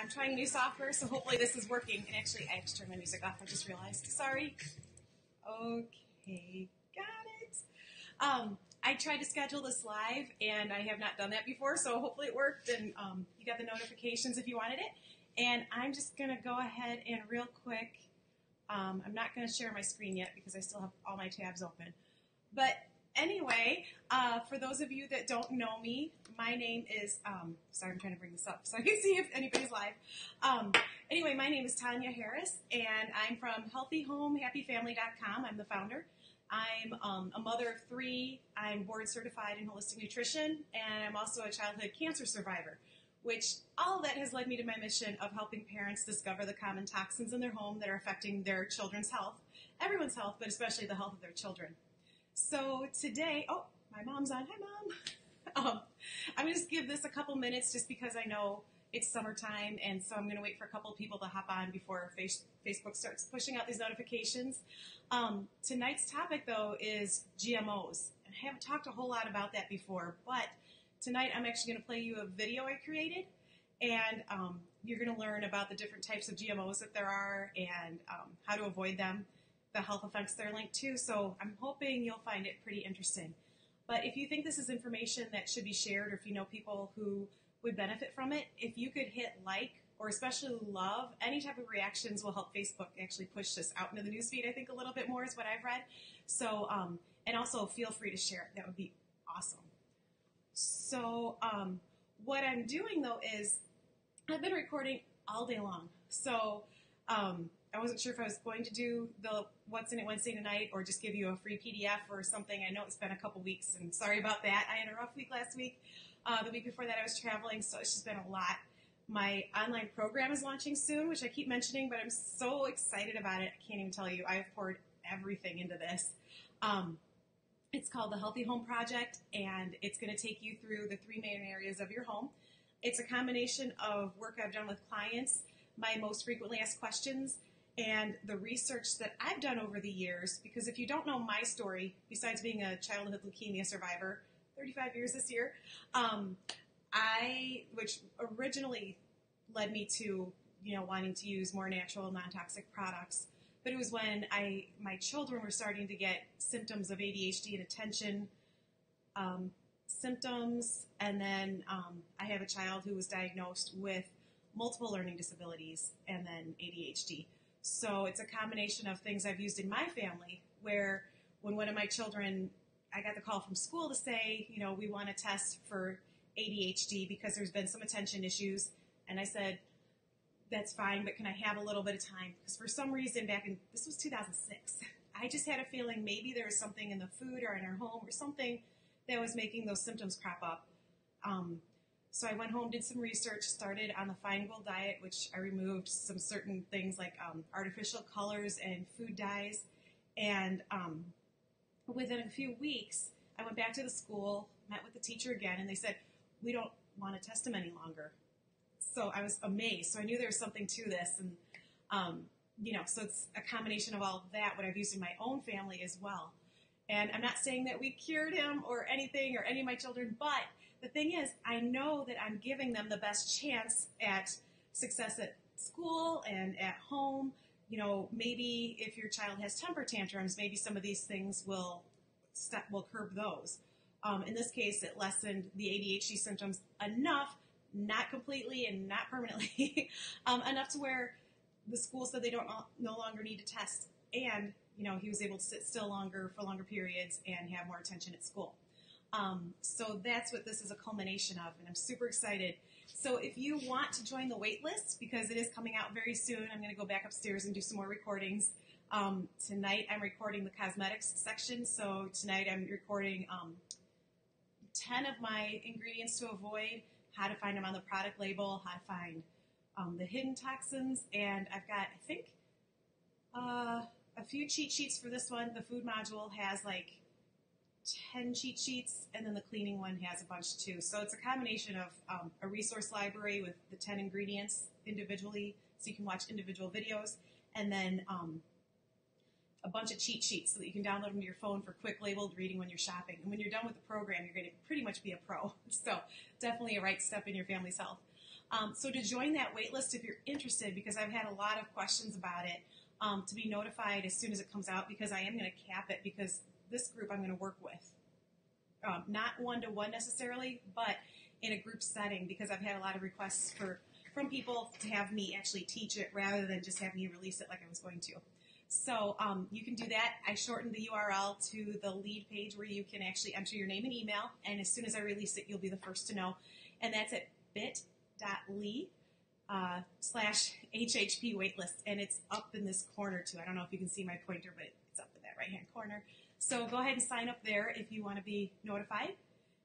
I'm trying new software, so hopefully this is working. And actually, I have to turn my music off. I just realized. Sorry. Okay, got it. I tried to schedule this live, and I have not done that before, so hopefully it worked, and you got the notifications if you wanted it. And I'm just going to go ahead and real quick, I'm not going to share my screen yet because I still have all my tabs open. But anyway, for those of you that don't know me, my name is, sorry, I'm trying to bring this up so I can see if anybody's live. Anyway, my name is Tanya Harris, and I'm from healthyhomehappyfamily.com. I'm the founder. I'm a mother of 3. I'm board certified in holistic nutrition, and I'm also a childhood cancer survivor, which all of that has led me to my mission of helping parents discover the common toxins in their home that are affecting their children's health, everyone's health, but especially the health of their children. So today, oh, my mom's on. Hi, Mom. I'm going to just give this a couple minutes just because I know it's summertime, and so I'm going to wait for a couple of people to hop on before Facebook starts pushing out these notifications. Tonight's topic, though, is GMOs. I haven't talked a whole lot about that before, but tonight I'm actually going to play you a video I created, and you're going to learn about the different types of GMOs that there are and how to avoid them, the health effects they're linked to, so I'm hoping you'll find it pretty interesting. But if you think this is information that should be shared, or if you know people who would benefit from it, if you could hit like or especially love, any type of reactions will help Facebook actually push this out into the newsfeed, I think, a little bit more is what I've read. So, and also feel free to share it. That would be awesome. So what I'm doing, though, is I've been recording all day long. So I wasn't sure if I was going to do the What's in It Wednesday tonight or just give you a free PDF or something. I know it's been a couple weeks, and sorry about that. I had a rough week last week. The week before that I was traveling, so it's just been a lot. My online program is launching soon, which I keep mentioning, but I'm so excited about it. I can't even tell you. I've poured everything into this. It's called the Healthy Home Project, and it's going to take you through the 3 main areas of your home. It's a combination of work I've done with clients, my most frequently asked questions, and the research that I've done over the years, because if you don't know my story, besides being a childhood leukemia survivor, 35 years this year, which originally led me to, wanting to use more natural, non-toxic products. But it was when my children were starting to get symptoms of ADHD and attention symptoms, and then I have a child who was diagnosed with multiple learning disabilities and then ADHD. So it's a combination of things I've used in my family, where when one of my children, I got the call from school to say, we want to test for ADHD because there's been some attention issues. And I said, that's fine, but can I have a little bit of time? Because for some reason this was 2006, I just had a feeling maybe there was something in the food or in our home or something that was making those symptoms crop up. So I went home, did some research, started on the Feingold diet, which I removed some certain things like artificial colors and food dyes. And within a few weeks, I went back to the school, met with the teacher again, and they said, we don't want to test him any longer. So I was amazed. So I knew there was something to this. And, so it's a combination of all of that, what I've used in my own family as well. And I'm not saying that we cured him or anything or any of my children, but the thing is, I know that I'm giving them the best chance at success at school and at home. Maybe if your child has temper tantrums, maybe some of these things will curb those. In this case, it lessened the ADHD symptoms enough, not completely and not permanently, enough to where the school said they no longer need to test. And, he was able to sit still for longer periods and have more attention at school. So that's what this is a culmination of, and I'm super excited. So if you want to join the wait list, because it is coming out very soon, I'm going to go back upstairs and do some more recordings. Tonight I'm recording the cosmetics section, so tonight I'm recording 10 of my ingredients to avoid, how to find them on the product label, how to find the hidden toxins, and I've got, I think, a few cheat sheets for this one. The food module has like 10 cheat sheets, and then the cleaning one has a bunch too. So it's a combination of a resource library with the 10 ingredients individually, so you can watch individual videos, and then a bunch of cheat sheets so that you can download them to your phone for quick labeled reading when you're shopping. And when you're done with the program, you're going to pretty much be a pro. So definitely a right step in your family's health. So to join that wait list if you're interested, because I've had a lot of questions about it, to be notified as soon as it comes out, because I am going to cap it, because this group I'm going to work with. Not one-to-one necessarily, but in a group setting, because I've had a lot of requests from people to have me actually teach it rather than just have me release it like I was going to. So you can do that. I shortened the URL to the lead page where you can actually enter your name and email, and as soon as I release it, you'll be the first to know. And that's at bit.ly /HHP waitlist, and it's up in this corner too. I don't know if you can see my pointer, but it's up in that right-hand corner. So go ahead and sign up there if you want to be notified.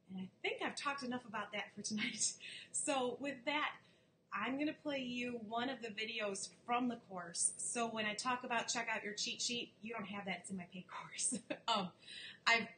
And I think I've talked enough about that for tonight. So with that, I'm going to play you one of the videos from the course. So when I talk about check out your cheat sheet, you don't have that. It's in my paid course. I've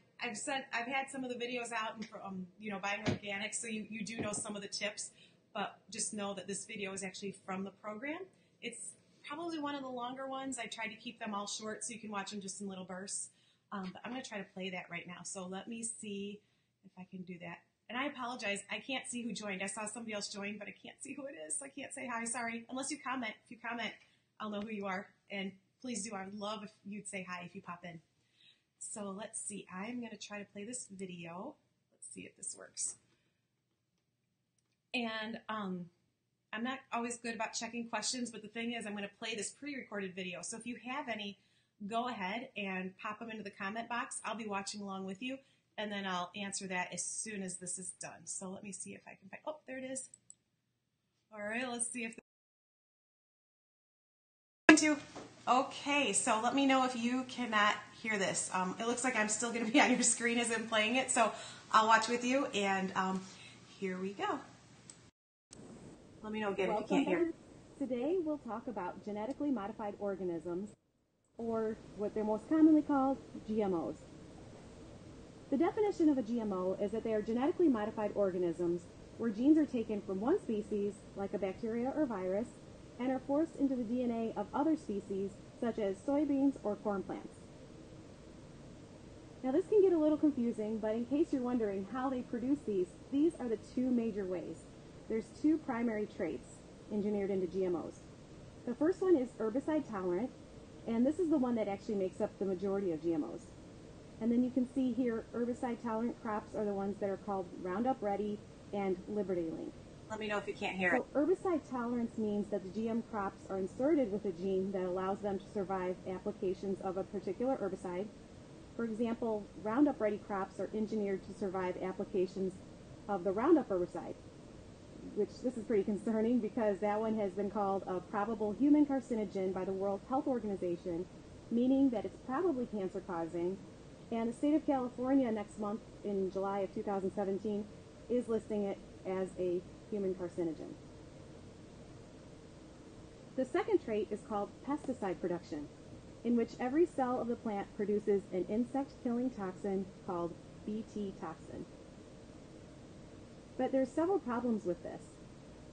had some of the videos out from buying organic, so you do know some of the tips, but just know that this video is actually from the program. It's probably one of the longer ones. I tried to keep them all short so you can watch them just in little bursts. But I'm going to try to play that right now. So let me see if I can do that. And I apologize. I can't see who joined. I saw somebody else join, but I can't see who it is. So I can't say hi. Sorry. Unless you comment. If you comment, I'll know who you are. And please do. I would love if you'd say hi if you pop in. So let's see. I'm going to try to play this video. Let's see if this works. And I'm not always good about checking questions, but the thing is I'm going to play this pre-recorded video. So if you have any, go ahead and pop them into the comment box. I'll be watching along with you, and then I'll answer that as soon as this is done. So let me see if I can find, oh, there it is. All right, let's see if okay, so let me know if you cannot hear this. It looks like I'm still going to be on your screen as I'm playing it, so I'll watch with you, and here we go. Let me know again if you can't hear. Today we'll talk about genetically modified organisms, or what they're most commonly called, GMOs. The definition of a GMO is that they are genetically modified organisms where genes are taken from one species, like a bacteria or virus, and are forced into the DNA of other species, such as soybeans or corn plants. Now this can get a little confusing, but in case you're wondering how they produce these are the two major ways. There's two primary traits engineered into GMOs. The first one is herbicide tolerant, and this is the one that actually makes up the majority of GMOs. And then you can see here, herbicide tolerant crops are the ones that are called Roundup Ready and Liberty Link. Let me know if you can't hear it. So herbicide tolerance means that the GM crops are inserted with a gene that allows them to survive applications of a particular herbicide. For example, Roundup Ready crops are engineered to survive applications of the Roundup herbicide, which this is pretty concerning because that one has been called a probable human carcinogen by the World Health Organization, meaning that it's probably cancer-causing. And the state of California next month, in July of 2017, is listing it as a human carcinogen. The second trait is called pesticide production, in which every cell of the plant produces an insect-killing toxin called Bt toxin. But there's several problems with this.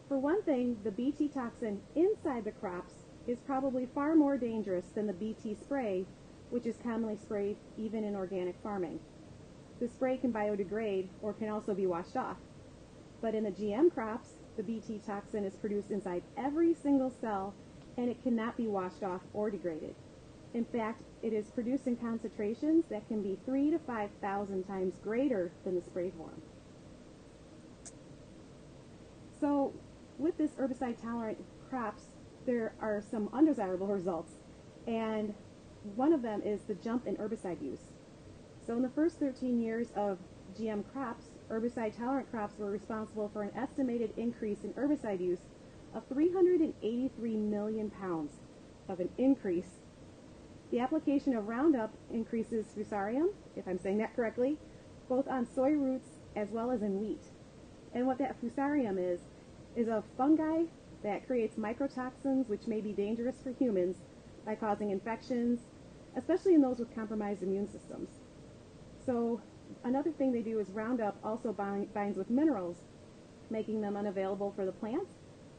For one thing, the Bt toxin inside the crops is probably far more dangerous than the Bt spray, which is commonly sprayed even in organic farming. The spray can biodegrade or can also be washed off. But in the GM crops, the Bt toxin is produced inside every single cell, and it cannot be washed off or degraded. In fact, it is produced in concentrations that can be 3,000 to 5,000 times greater than the spray form. So with this herbicide-tolerant crops, there are some undesirable results, and one of them is the jump in herbicide use. So in the first 13 years of GM crops, herbicide-tolerant crops were responsible for an estimated increase in herbicide use of 383 million pounds of an increase. The application of Roundup increases fusarium, if I'm saying that correctly, both on soy roots as well as in wheat. And what that fusarium is a fungi that creates mycotoxins which may be dangerous for humans by causing infections, especially in those with compromised immune systems. So another thing they do is Roundup also binds with minerals, making them unavailable for the plants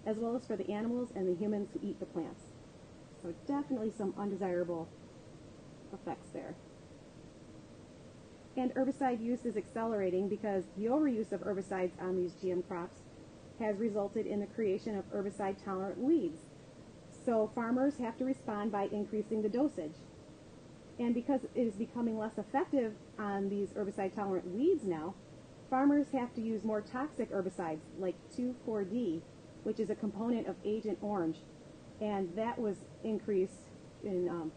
as well as for the animals and the humans who eat the plants. So definitely some undesirable effects there. And herbicide use is accelerating because the overuse of herbicides on these GM crops has resulted in the creation of herbicide-tolerant weeds. So farmers have to respond by increasing the dosage. And because it is becoming less effective on these herbicide-tolerant weeds now, farmers have to use more toxic herbicides like 2,4-D, which is a component of Agent Orange, and that was increased in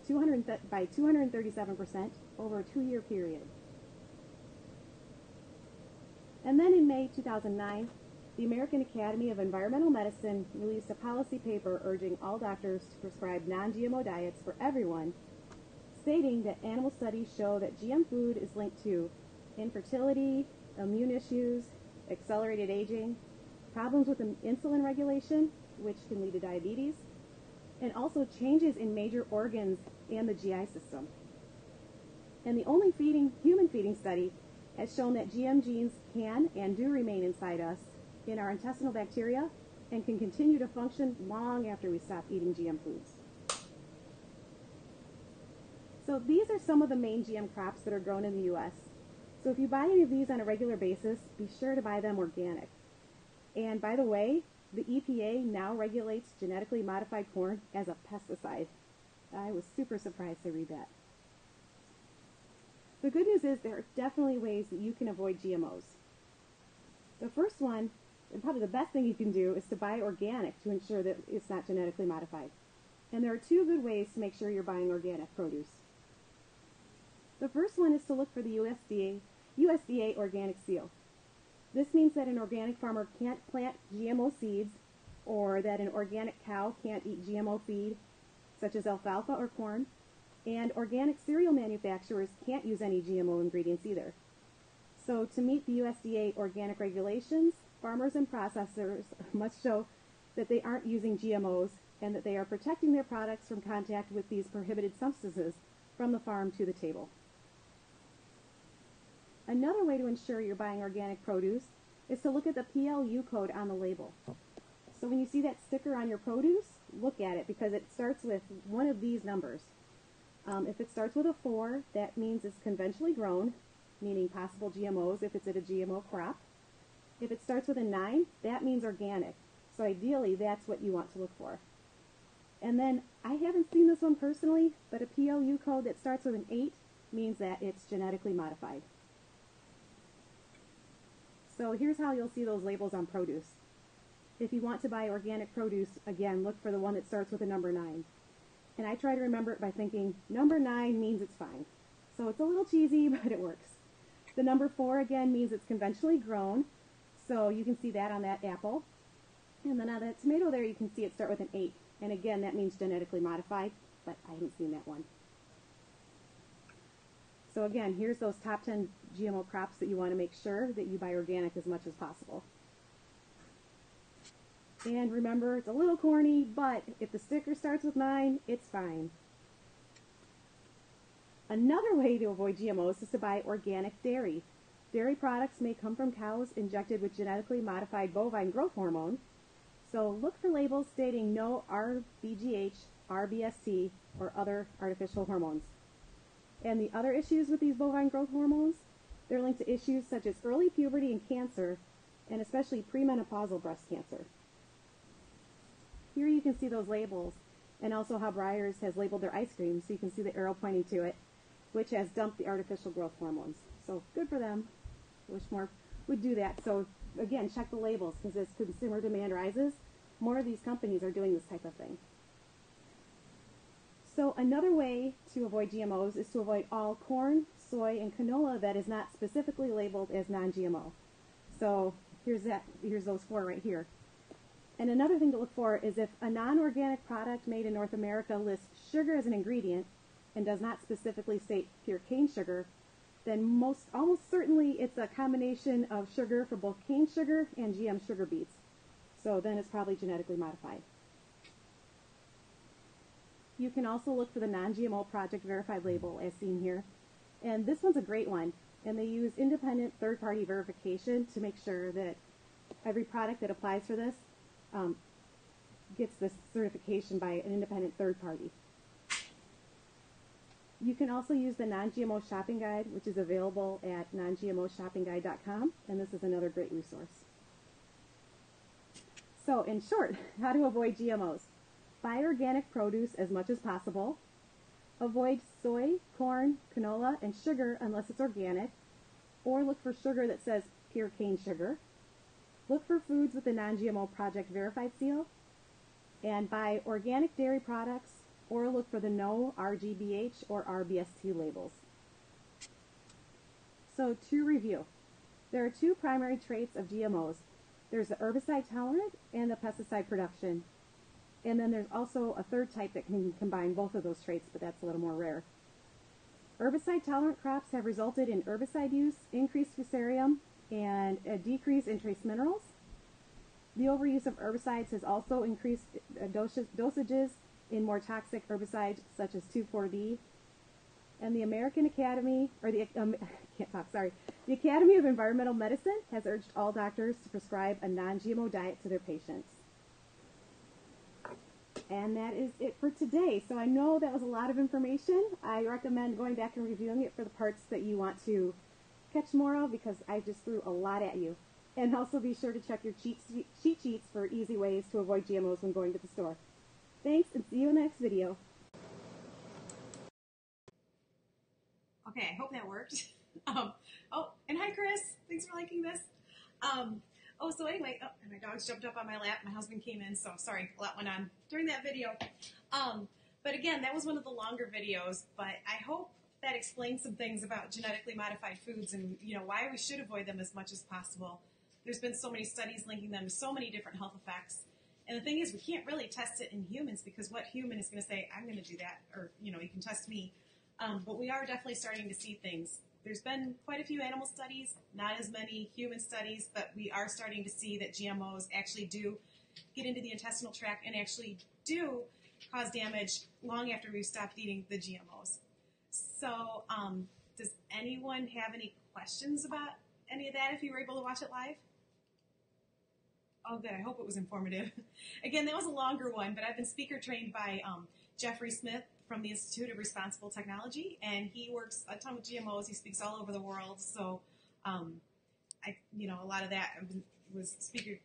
by 237% over a 2-year period. And then in May 2009, the American Academy of Environmental Medicine released a policy paper urging all doctors to prescribe non-GMO diets for everyone, stating that animal studies show that GM food is linked to infertility, immune issues, accelerated aging, problems with insulin regulation, which can lead to diabetes, and also changes in major organs and the GI system. And the only human feeding study has shown that GM genes can and do remain inside us in our intestinal bacteria and can continue to function long after we stop eating GM foods. So these are some of the main GM crops that are grown in the U.S. So if you buy any of these on a regular basis, be sure to buy them organic. And by the way, the EPA now regulates genetically modified corn as a pesticide. I was super surprised to read that. The good news is there are definitely ways that you can avoid GMOs. The first one, and probably the best thing you can do, is to buy organic to ensure that it's not genetically modified. And there are 2 good ways to make sure you're buying organic produce. The first one is to look for the USDA organic seal. This means that an organic farmer can't plant GMO seeds, or that an organic cow can't eat GMO feed, such as alfalfa or corn, and organic cereal manufacturers can't use any GMO ingredients either. So to meet the USDA organic regulations, farmers and processors must show that they aren't using GMOs and that they are protecting their products from contact with these prohibited substances from the farm to the table. Another way to ensure you're buying organic produce is to look at the PLU code on the label. So when you see that sticker on your produce, look at it because it starts with one of these numbers. If it starts with a 4, that means it's conventionally grown, meaning possible GMOs if it's at a GMO crop. If it starts with a 9, that means organic. So ideally, that's what you want to look for. And then, I haven't seen this one personally, but a PLU code that starts with an 8 means that it's genetically modified. So here's how you'll see those labels on produce. If you want to buy organic produce, again, look for the one that starts with a number 9. And I try to remember it by thinking, number 9 means it's fine. So it's a little cheesy, but it works. The number 4, again, means it's conventionally grown. So you can see that on that apple. And then on that tomato there, you can see it start with an 8. And again, that means genetically modified, but I haven't seen that one. So again, here's those top 10 GMO crops that you want to make sure that you buy organic as much as possible. And remember, it's a little corny, but if the sticker starts with 9, it's fine. Another way to avoid GMOs is to buy organic dairy. Dairy products may come from cows injected with genetically modified bovine growth hormone. So look for labels stating no RBGH, RBST, or other artificial hormones. And the other issues with these bovine growth hormones, they're linked to issues such as early puberty and cancer, and especially premenopausal breast cancer. Here you can see those labels, and also how Breyers has labeled their ice cream, so you can see the arrow pointing to it, which has dumped the artificial growth hormones. So good for them. I wish more would do that. So again, check the labels, because as consumer demand rises, more of these companies are doing this type of thing. So another way to avoid GMOs is to avoid all corn, soy, and canola that is not specifically labeled as non-GMO. So here's those 4 right here. And another thing to look for is if a non-organic product made in North America lists sugar as an ingredient and does not specifically state pure cane sugar, then almost certainly it's a combination of sugar for both cane sugar and GM sugar beets. So then it's probably genetically modified. You can also look for the non-GMO project verified label as seen here. And this one's a great one. And they use independent third-party verification to make sure that every product that applies for this gets this certification by an independent third party. You can also use the Non-GMO Shopping Guide, which is available at nongmoshoppingguide.com, and this is another great resource. So in short, how to avoid GMOs. Buy organic produce as much as possible. Avoid soy, corn, canola, and sugar unless it's organic, or look for sugar that says pure cane sugar. Look for foods with the non-GMO Project Verified seal, and buy organic dairy products, or look for the no RGBH or RBST labels. So to review, there are two primary traits of GMOs. There's the herbicide tolerant and the pesticide production. And then there's also a third type that can combine both of those traits, but that's a little more rare. Herbicide tolerant crops have resulted in herbicide use, increased fusarium, and a decrease in trace minerals. The overuse of herbicides has also increased dosages in more toxic herbicides such as 2,4-D. And the American Academy, or the the Academy of Environmental Medicine has urged all doctors to prescribe a non-GMO diet to their patients. And that is it for today. So I know that was a lot of information. I recommend going back and reviewing it for the parts that you want to catch more of, because I just threw a lot at you. And also be sure to check your cheat sheets for easy ways to avoid GMOs when going to the store. Thanks, and see you in the next video. Okay, I hope that worked. Oh, and hi, Chris. Thanks for liking this. So anyway, and my dogs jumped up on my lap. My husband came in, so sorry, a lot went on during that video. But again, that was one of the longer videos, but I hope that explains some things about genetically modified foods and, why we should avoid them as much as possible. There's been so many studies linking them to so many different health effects. And the thing is, we can't really test it in humans, because what human is going to say, I'm going to do that, or, you can test me. But we are definitely starting to see things. There's been quite a few animal studies, not as many human studies, but we are starting to see that GMOs actually do get into the intestinal tract and actually do cause damage long after we've stopped eating the GMOs. So does anyone have any questions about any of that if you were able to watch it live? Oh, good. I hope it was informative. Again, that was a longer one, but I've been speaker trained by Jeffrey Smith from the Institute of Responsible Technology, and he works a ton with GMOs. He speaks all over the world, so a lot of that was speaker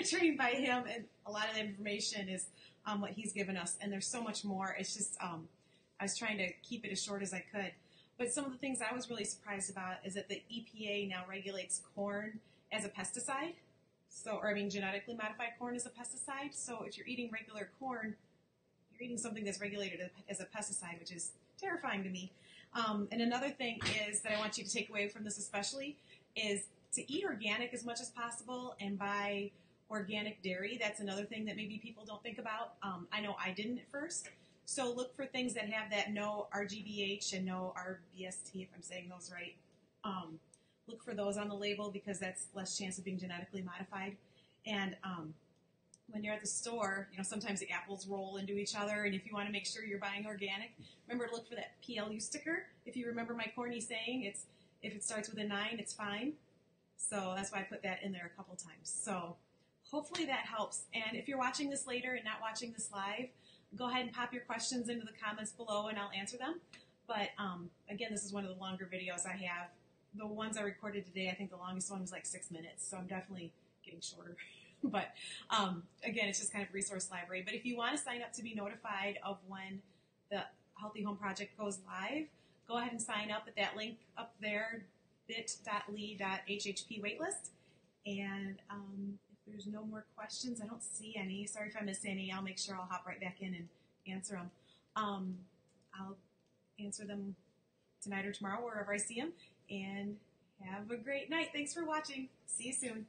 trained by him, and a lot of the information is what he's given us, and there's so much more. It's just I was trying to keep it as short as I could, but some of the things I was really surprised about is that the EPA now regulates corn as a pesticide. Genetically modified corn is a pesticide. So if you're eating regular corn, you're eating something that's regulated as a pesticide, which is terrifying to me. And another thing is that I want you to take away from this especially is to eat organic as much as possible and buy organic dairy. That's another thing that maybe people don't think about. I know I didn't at first. So look for things that have that no RGBH and no RBST, if I'm saying those right. Look for those on the label, because that's less chance of being genetically modified. And when you're at the store, sometimes the apples roll into each other, and if you want to make sure you're buying organic, remember to look for that PLU sticker. If you remember my corny saying, if it starts with a 9, it's fine. So that's why I put that in there a couple times. So hopefully that helps. And if you're watching this later and not watching this live, go ahead and pop your questions into the comments below, and I'll answer them. But again, this is one of the longer videos I have. The ones I recorded today, I think the longest one was like 6 minutes, so I'm definitely getting shorter. But again, it's just kind of resource library. But if you want to sign up to be notified of when the Healthy Home Project goes live, go ahead and sign up at that link up there, bit.ly.hhp waitlist. And if there's no more questions, I don't see any. Sorry if I miss any. I'll make sure I'll hop right back in and answer them. I'll answer them tonight or tomorrow, wherever I see them. And have a great night. Thanks for watching. See you soon.